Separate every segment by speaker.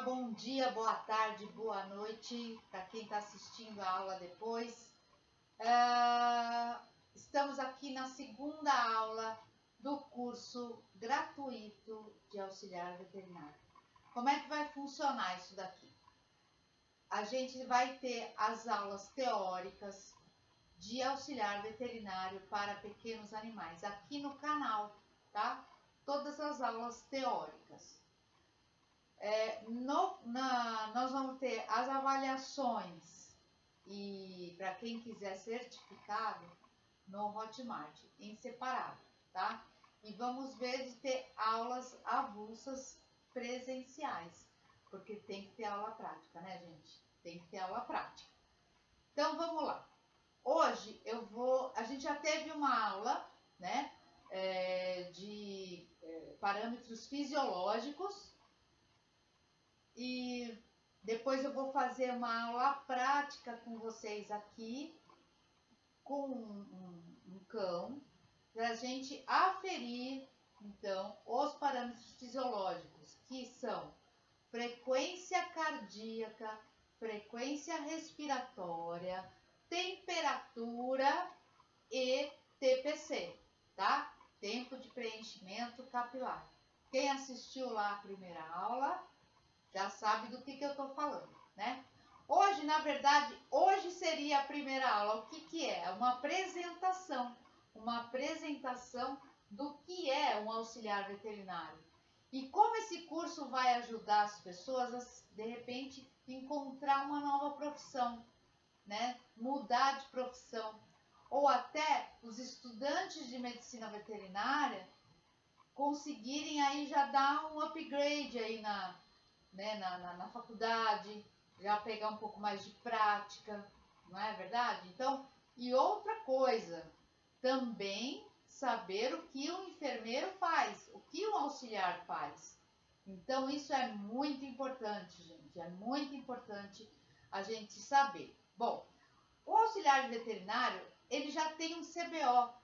Speaker 1: bom dia, boa tarde, boa noite para quem está assistindo a aula depois. Estamos aqui na segunda aula do curso gratuito de auxiliar veterinário. Como é que vai funcionar isso daqui? A gente vai ter as aulas teóricas de auxiliar veterinário para pequenos animais aqui no canal, tá? Todas as aulas teóricas. Nós vamos ter as avaliações e para quem quiser certificado no Hotmart em separado, tá? E vamos ver de ter aulas avulsas presenciais, porque tem que ter aula prática, né, gente? Tem que ter aula prática. Então vamos lá. Hoje a gente já teve uma aula, né, de parâmetros fisiológicos. E depois eu vou fazer uma aula prática com vocês aqui, com um cão, para a gente aferir, então, os parâmetros fisiológicos, que são frequência cardíaca, frequência respiratória, temperatura e TPC, tá? Tempo de preenchimento capilar. Quem assistiu lá a primeira aula já sabe do que eu estou falando, né? Hoje, na verdade, hoje seria a primeira aula. O que é? Uma apresentação do que é um auxiliar veterinário. E como esse curso vai ajudar as pessoas a, de repente, encontrar uma nova profissão, né? Mudar de profissão. Ou até os estudantes de medicina veterinária conseguirem aí já dar um upgrade aí na faculdade, já pegar um pouco mais de prática, não é verdade? Então, e outra coisa, também saber o que um enfermeiro faz, o que um auxiliar faz. Então, isso é muito importante, gente, é muito importante a gente saber. Bom, o auxiliar veterinário, ele já tem um CBO,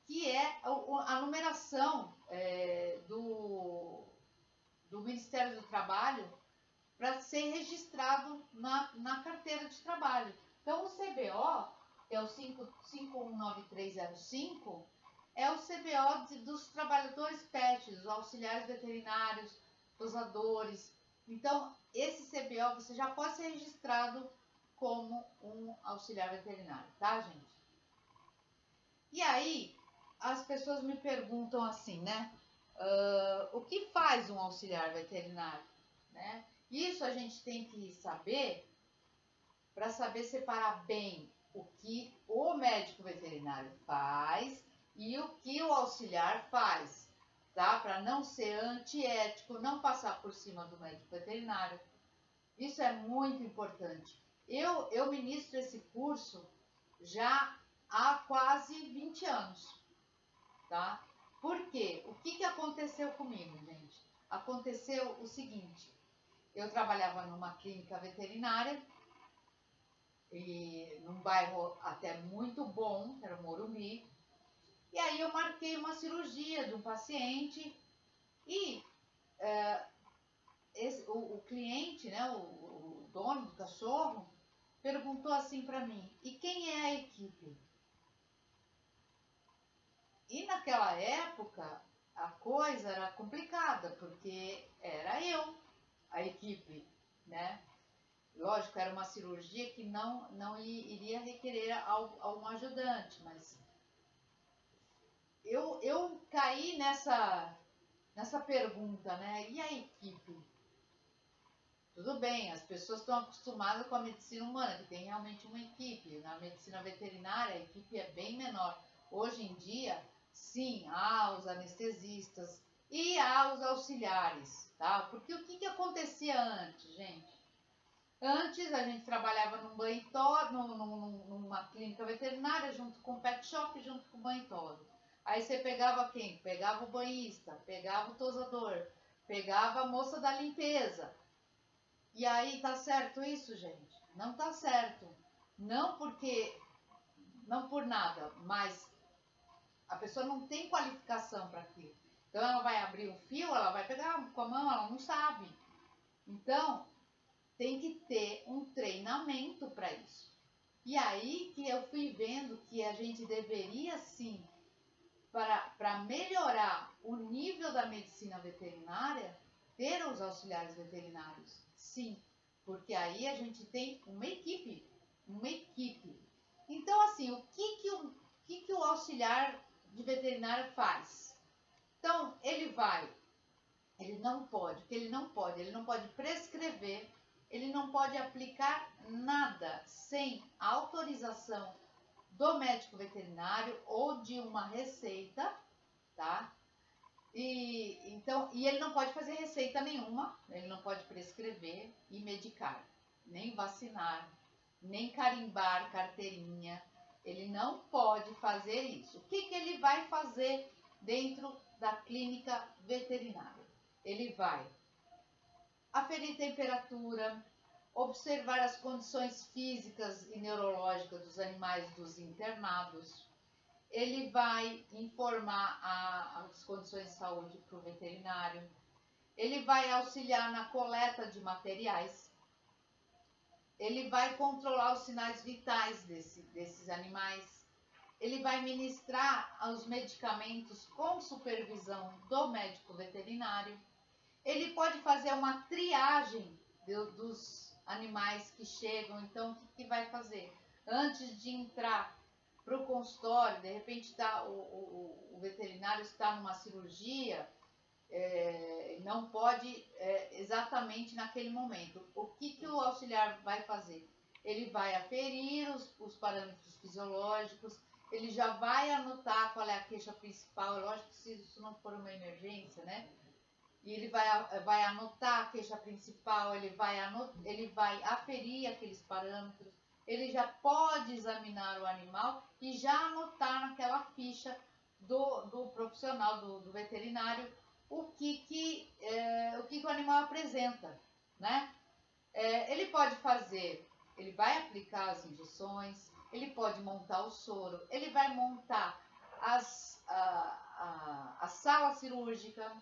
Speaker 1: que é a numeração do Ministério do Trabalho para ser registrado na carteira de trabalho. Então, o CBO, que é o 519305, é o CBO dos trabalhadores PETs, os auxiliares veterinários, dosadores. Então, esse CBO você já pode ser registrado como um auxiliar veterinário, tá, gente? E aí, as pessoas me perguntam assim, né? O que faz um auxiliar veterinário, né? Isso a gente tem que saber para saber separar bem o que o médico veterinário faz e o que o auxiliar faz, tá? Para não ser antiético, não passar por cima do médico veterinário. Isso é muito importante. Eu ministro esse curso já há quase 20 anos, tá? Por quê? O que aconteceu comigo, gente? Aconteceu o seguinte: eu trabalhava numa clínica veterinária, e num bairro até muito bom, que era o Morumbi, e aí eu marquei uma cirurgia de um paciente e o cliente, né, o dono do cachorro, perguntou assim para mim: e quem é a equipe? E naquela época a coisa era complicada, porque era eu, a equipe, né? Lógico, era uma cirurgia que não iria requerer algum ajudante, mas eu caí nessa pergunta, né? E a equipe? Tudo bem, as pessoas estão acostumadas com a medicina humana, que tem realmente uma equipe. Na medicina veterinária, a equipe é bem menor. Hoje em dia, sim, há os anestesistas e há os auxiliares, tá? Porque o que acontecia antes, gente? Antes a gente trabalhava num banho-todo, numa clínica veterinária, junto com o pet shop, junto com o banho-todo. Aí você pegava quem? Pegava o banhista, pegava o tosador, pegava a moça da limpeza. E aí, tá certo isso, gente? Não tá certo. Não por nada, mas a pessoa não tem qualificação para aquilo. Então ela vai abrir o fio, ela vai pegar com a mão, ela não sabe. Então, tem que ter um treinamento para isso. E aí que eu fui vendo que a gente deveria sim, para melhorar o nível da medicina veterinária, ter os auxiliares veterinários. Sim, porque aí a gente tem uma equipe. Então, assim, o que o auxiliar de veterinário faz? Então, ele não pode prescrever, ele não pode aplicar nada sem autorização do médico veterinário ou de uma receita, tá? E ele não pode fazer receita nenhuma, ele não pode prescrever e medicar, nem vacinar, nem carimbar carteirinha, ele não pode fazer isso. O que ele vai fazer dentro da clínica veterinária? Ele vai aferir temperatura, observar as condições físicas e neurológicas dos animais dos internados. Ele vai informar as condições de saúde para o veterinário. Ele vai auxiliar na coleta de materiais. Ele vai controlar os sinais vitais desses animais. Ele vai ministrar os medicamentos com supervisão do médico veterinário. Ele pode fazer uma triagem dos animais que chegam. Então, o que vai fazer? Antes de entrar para o consultório, de repente o veterinário está numa cirurgia, não pode exatamente naquele momento. O que o auxiliar vai fazer? Ele vai aferir os parâmetros fisiológicos, ele já vai anotar qual é a queixa principal. Lógico que se isso não for uma emergência, né? E ele vai anotar a queixa principal, ele vai aferir aqueles parâmetros, ele já pode examinar o animal e já anotar naquela ficha do profissional, do veterinário, o que o animal apresenta, né? Ele pode fazer, ele vai aplicar as injeções, ele pode montar o soro, ele vai montar a sala cirúrgica,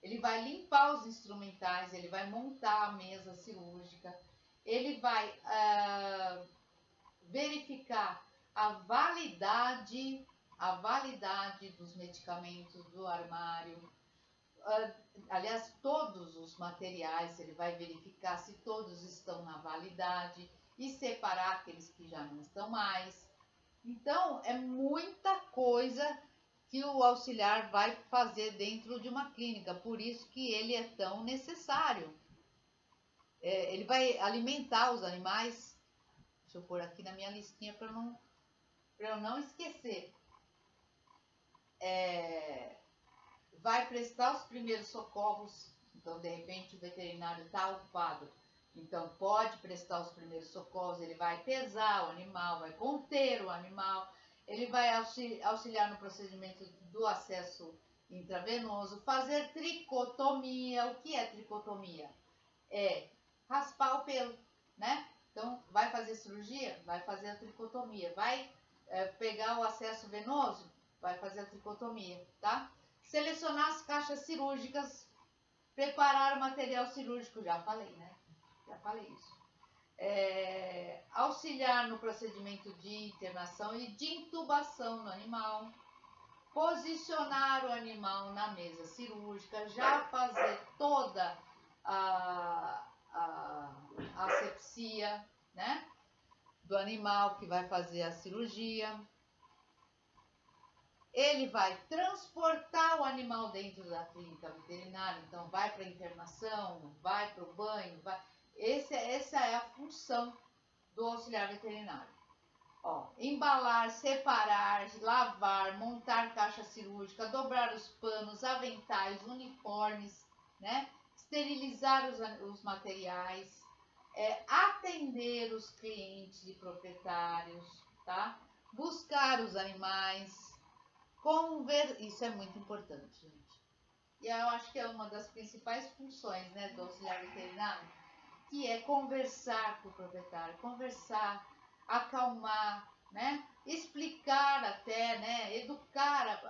Speaker 1: ele vai limpar os instrumentais, ele vai montar a mesa cirúrgica, ele vai verificar a validade dos medicamentos do armário. Aliás, todos os materiais, ele vai verificar se todos estão na validade e separar aqueles que já não estão mais. Então, é muita coisa que o auxiliar vai fazer dentro de uma clínica, por isso que ele é tão necessário. Ele vai alimentar os animais. Deixa eu pôr aqui na minha listinha para eu não esquecer. Vai prestar os primeiros socorros. Então, de repente, o veterinário está ocupado. Então, pode prestar os primeiros socorros. Ele vai pesar o animal, vai conter o animal. Ele vai auxiliar no procedimento do acesso intravenoso, fazer tricotomia. O que é tricotomia? É raspar o pelo, né? Então, vai fazer cirurgia? Vai fazer a tricotomia. Vai pegar o acesso venoso? Vai fazer a tricotomia, tá? Selecionar as caixas cirúrgicas, preparar o material cirúrgico, já falei, né? Já falei isso. Auxiliar no procedimento de internação e de intubação no animal, posicionar o animal na mesa cirúrgica, já fazer toda a asepsia, né, do animal que vai fazer a cirurgia. Ele vai transportar o animal dentro da clínica veterinária, então vai para a internação, vai para o banho, essa é a função do auxiliar veterinário. Embalar, separar, lavar, montar caixa cirúrgica, dobrar os panos, aventais, uniformes, né? Esterilizar os materiais, atender os clientes e proprietários, tá? Buscar os animais, isso é muito importante, gente. E eu acho que é uma das principais funções, né, do auxiliar veterinário, que é conversar com o proprietário, conversar, acalmar, né? Explicar até, né? Educar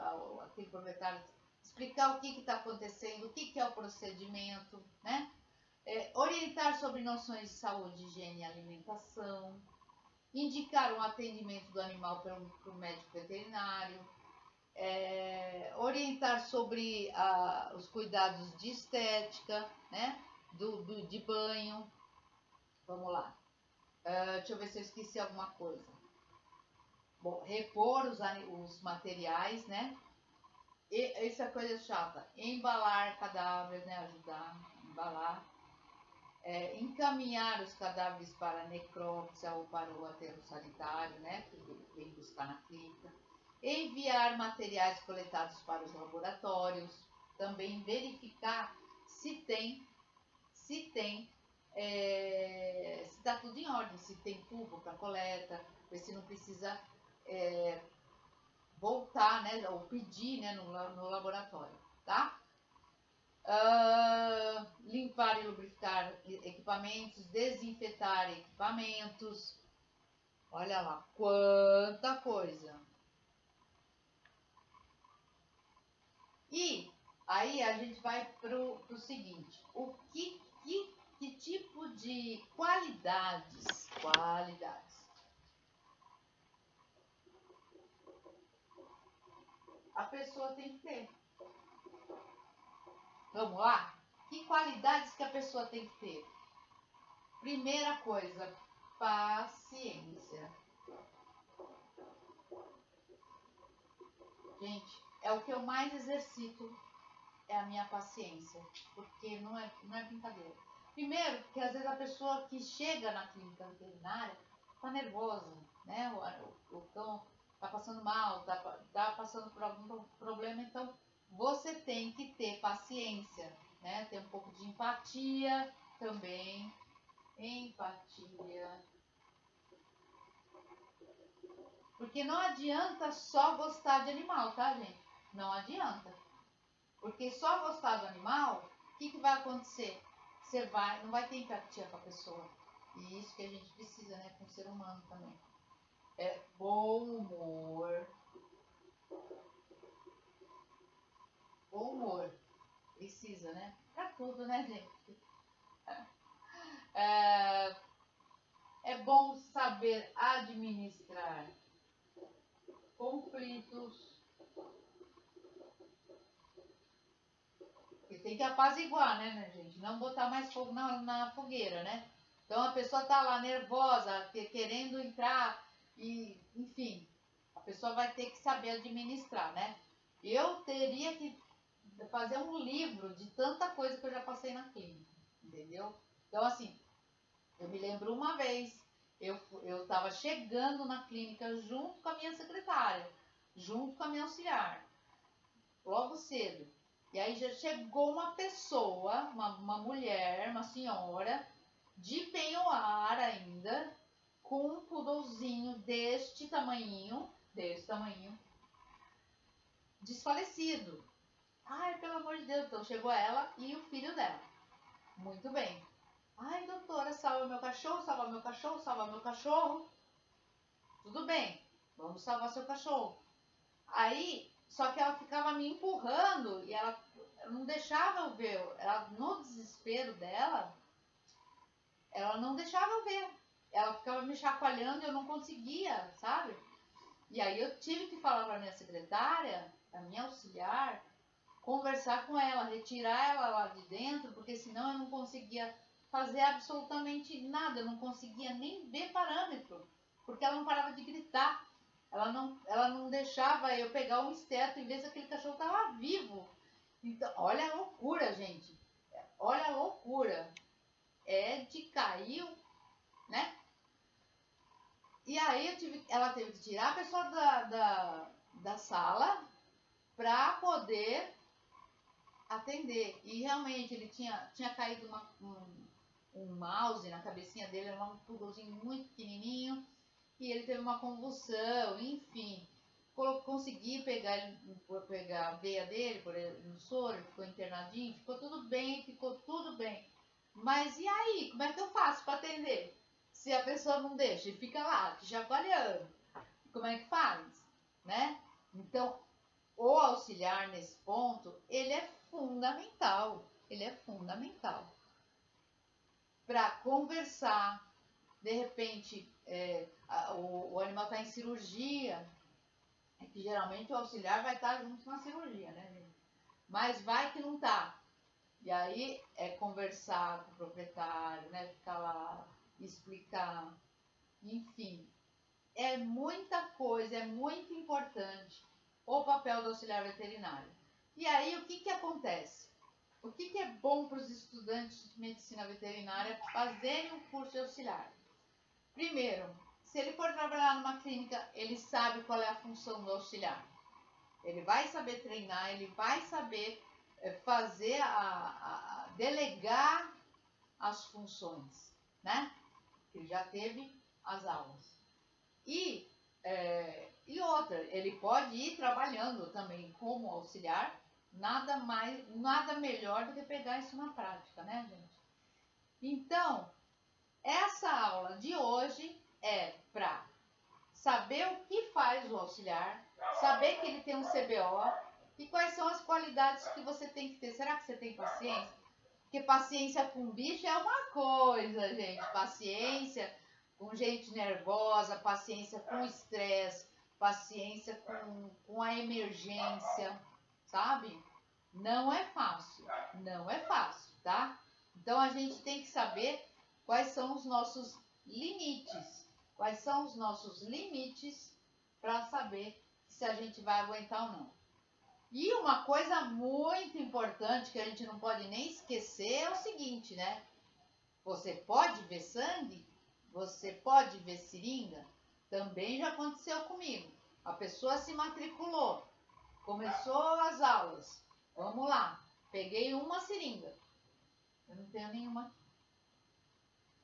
Speaker 1: aquele proprietário, explicar o que está acontecendo, o que é o procedimento, né? Orientar sobre noções de saúde, higiene e alimentação, indicar um atendimento do animal para o médico veterinário, orientar sobre os cuidados de estética, né? De banho. Vamos lá. Deixa eu ver se eu esqueci alguma coisa. Bom, repor os materiais, né? Essa é a coisa chata. Embalar cadáveres, né? Ajudar a embalar. Encaminhar os cadáveres para a necrópsia ou para o aterro sanitário, né? Que vem buscar na clínica. Enviar materiais coletados para os laboratórios. Também verificar se está tudo em ordem, se tem tubo para coleta, ver se não precisa voltar, né, ou pedir, né, no laboratório, tá? Limpar e lubrificar equipamentos, desinfetar equipamentos. Olha lá, quanta coisa! E aí a gente vai pro seguinte: que tipo de qualidades a pessoa tem que ter? Vamos lá? Que qualidades que a pessoa tem que ter? Primeira coisa, paciência. Gente, é o que eu mais exercito, é a minha paciência, porque não é brincadeira. Primeiro, porque às vezes a pessoa que chega na clínica veterinária tá nervosa, né? O cão tá passando mal, tá passando por algum problema, então você tem que ter paciência, né? Ter um pouco de empatia também. Empatia. Porque não adianta só gostar de animal, tá, gente? Não adianta. Porque só gostar do animal, o que vai acontecer? Você não vai ter empatia com a pessoa. E isso que a gente precisa, né? Com o ser humano também. Bom humor. Bom humor. Precisa, né? Pra tudo, né, gente? É bom saber administrar conflitos. E tem que apaziguar, né, gente? Não botar mais fogo na fogueira, né? Então a pessoa tá lá nervosa, querendo entrar e, enfim, a pessoa vai ter que saber administrar, né? Eu teria que fazer um livro de tanta coisa que eu já passei na clínica, entendeu? Então, assim, eu me lembro uma vez, eu estava chegando na clínica junto com a minha secretária, junto com a minha auxiliar, logo cedo. E aí já chegou uma pessoa, uma mulher, uma senhora, de peignoir ainda, com um poodlezinho deste tamanhinho, desfalecido. Ai, pelo amor de Deus, então chegou ela e o filho dela. Muito bem. Ai, doutora, salva meu cachorro, salva meu cachorro, salva meu cachorro. Tudo bem, vamos salvar seu cachorro. Aí, só que ela ficava me empurrando e ela não deixava eu ver. Ela, no desespero dela, ela não deixava eu ver. Ela ficava me chacoalhando e eu não conseguia, sabe? E aí eu tive que falar para minha secretária, a minha auxiliar, conversar com ela, retirar ela lá de dentro, porque senão eu não conseguia fazer absolutamente nada, eu não conseguia nem ver parâmetro, porque ela não parava de gritar. Ela não deixava eu pegar um esteto e ver se aquele cachorro estava vivo. Então, olha a loucura, gente. Olha a loucura. É de cair, né? E aí ela teve que tirar a pessoa da sala para poder atender. E realmente ele tinha caído um mouse na cabecinha dele, era um poodlezinho muito pequenininho, e ele teve uma convulsão, enfim. Consegui pegar a veia dele, por ele, no soro, ele ficou internadinho, ficou tudo bem. Mas e aí, como é que eu faço para atender? Se a pessoa não deixa e fica lá, te chacoalhando, como é que faz? Né? Então, o auxiliar nesse ponto, ele é fundamental. Ele é fundamental. para conversar. De repente, o animal está em cirurgia, que geralmente o auxiliar vai estar junto na cirurgia, né, gente? Mas vai que não está. E aí é conversar com o proprietário, né? Ficar lá, explicar, enfim. É muita coisa, é muito importante o papel do auxiliar veterinário. E aí o que acontece? O que é bom para os estudantes de medicina veterinária fazerem o curso de auxiliar? Primeiro, se ele for trabalhar numa clínica, ele sabe qual é a função do auxiliar. Ele vai saber treinar, ele vai saber fazer, delegar as funções, né? Ele já teve as aulas. E outra, ele pode ir trabalhando também como auxiliar, nada melhor do que pegar isso na prática, né, gente? Então, essa aula de hoje é para saber o que faz o auxiliar, saber que ele tem um CBO e quais são as qualidades que você tem que ter. Será que você tem paciência? Porque paciência com bicho é uma coisa, gente. Paciência com gente nervosa, paciência com estresse, paciência com a emergência, sabe? Não é fácil, tá? Então a gente tem que saber quais são os nossos limites. Quais são os nossos limites para saber se a gente vai aguentar ou não. E uma coisa muito importante que a gente não pode nem esquecer é o seguinte, né? Você pode ver sangue? Você pode ver seringa? Também já aconteceu comigo. A pessoa se matriculou, começou as aulas. Vamos lá, peguei uma seringa. Eu não tenho nenhuma aqui.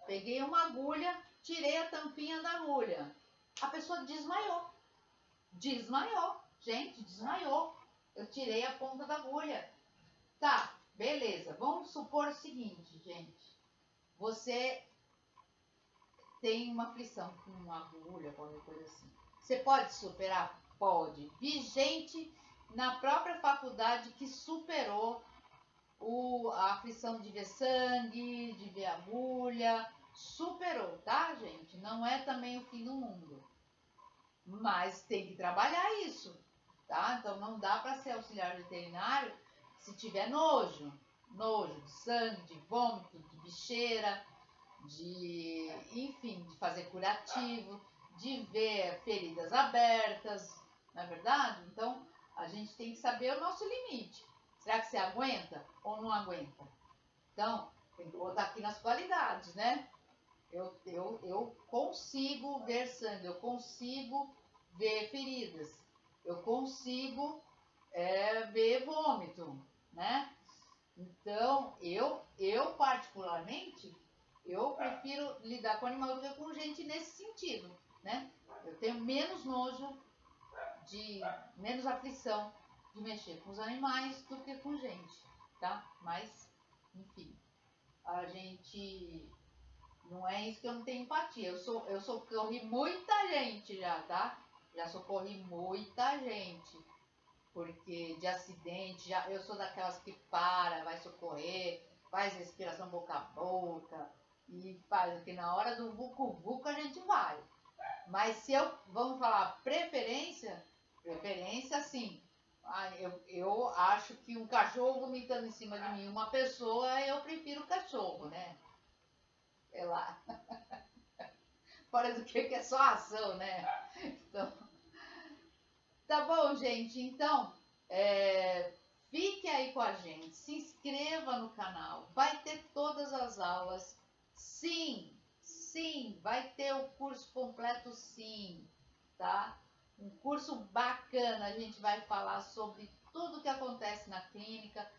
Speaker 1: Peguei uma agulha, tirei a tampinha da agulha. A pessoa desmaiou. Desmaiou. Gente, desmaiou. Eu tirei a ponta da agulha. Tá, beleza. Vamos supor o seguinte, gente. Você tem uma aflição com uma agulha, qualquer coisa assim. Você pode superar? Pode. Vi gente na própria faculdade que superou a aflição de ver sangue, de ver agulha. Superou, tá, gente? Não é também o fim do mundo. Mas tem que trabalhar isso, tá? Então não dá para ser auxiliar veterinário se tiver nojo de sangue, de vômito, de bicheira, enfim, de fazer curativo, de ver feridas abertas, não é verdade? Então a gente tem que saber o nosso limite. Será que você aguenta ou não aguenta? Então tem que botar aqui nas qualidades, né? Eu consigo ver sangue, eu consigo ver feridas, eu consigo ver vômito, né? Então, eu particularmente, eu prefiro lidar com animal do que com gente nesse sentido, né? Eu tenho menos nojo, menos aflição de mexer com os animais do que com gente, tá? Mas, enfim, a gente... Não é isso que eu não tenho empatia. Eu socorri muita gente já, tá? Já socorri muita gente. Porque de acidente, eu sou daquelas que vai socorrer, faz respiração boca a boca e faz o que na hora do vucu-vucu a gente vai. Mas vamos falar preferência sim. Eu acho que um cachorro vomitando em cima de mim, uma pessoa, eu prefiro o cachorro, né? Sei lá. Fora do que é só ação, né? Então, tá bom, gente? Então, fique aí com a gente. Se inscreva no canal. Vai ter todas as aulas. Sim, vai ter o curso completo, sim, tá? Um curso bacana. A gente vai falar sobre tudo que acontece na clínica,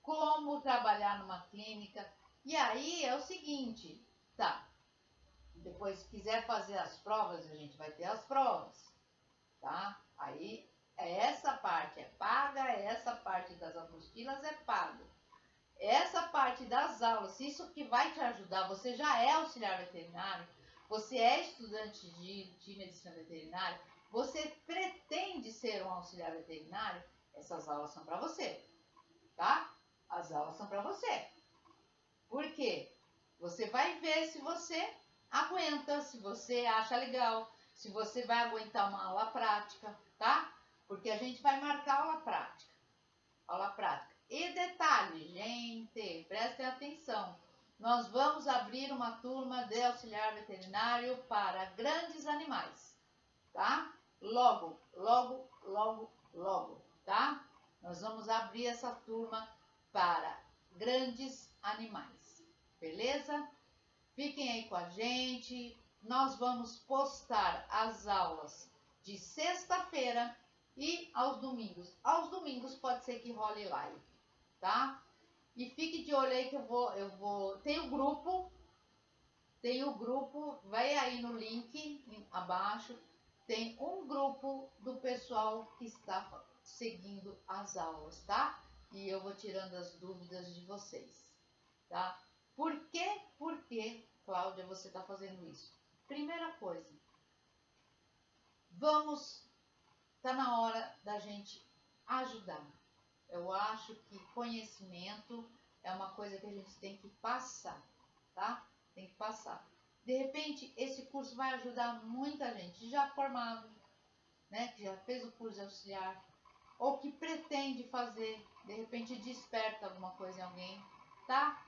Speaker 1: como trabalhar numa clínica. E aí é o seguinte... Tá, depois se quiser fazer as provas, a gente vai ter as provas, tá? Aí essa parte é paga, essa parte das apostilas é paga. Essa parte das aulas, isso que vai te ajudar, você já é auxiliar veterinário, você é estudante de medicina veterinária, você pretende ser um auxiliar veterinário, essas aulas são para você, tá? As aulas são para você. Por quê? Você vai ver se você aguenta, se você acha legal, se você vai aguentar uma aula prática, tá? Porque a gente vai marcar aula prática. Aula prática. E detalhe, gente, prestem atenção. Nós vamos abrir uma turma de auxiliar veterinário para grandes animais, tá? Logo, logo, logo, logo, tá? Nós vamos abrir essa turma para grandes animais, beleza? Fiquem aí com a gente. Nós vamos postar as aulas de sexta-feira e aos domingos. Aos domingos pode ser que role live, tá? E fique de olho aí que eu vou. Tem o grupo, vai aí no link abaixo. Tem um grupo do pessoal que está seguindo as aulas, tá? E eu vou tirando as dúvidas de vocês, tá? Por que, Cláudia, você está fazendo isso? Primeira coisa, tá na hora da gente ajudar. Eu acho que conhecimento é uma coisa que a gente tem que passar, tá? Tem que passar. De repente, esse curso vai ajudar muita gente já formado, né? Que já fez o curso de auxiliar, ou que pretende fazer, de repente desperta alguma coisa em alguém, tá?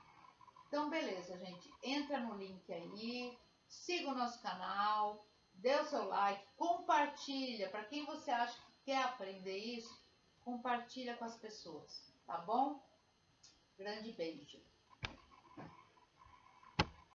Speaker 1: Então, beleza, gente. Entra no link aí, siga o nosso canal, dê o seu like, compartilha. Para quem você acha que quer aprender isso, compartilha com as pessoas, tá bom? Grande beijo.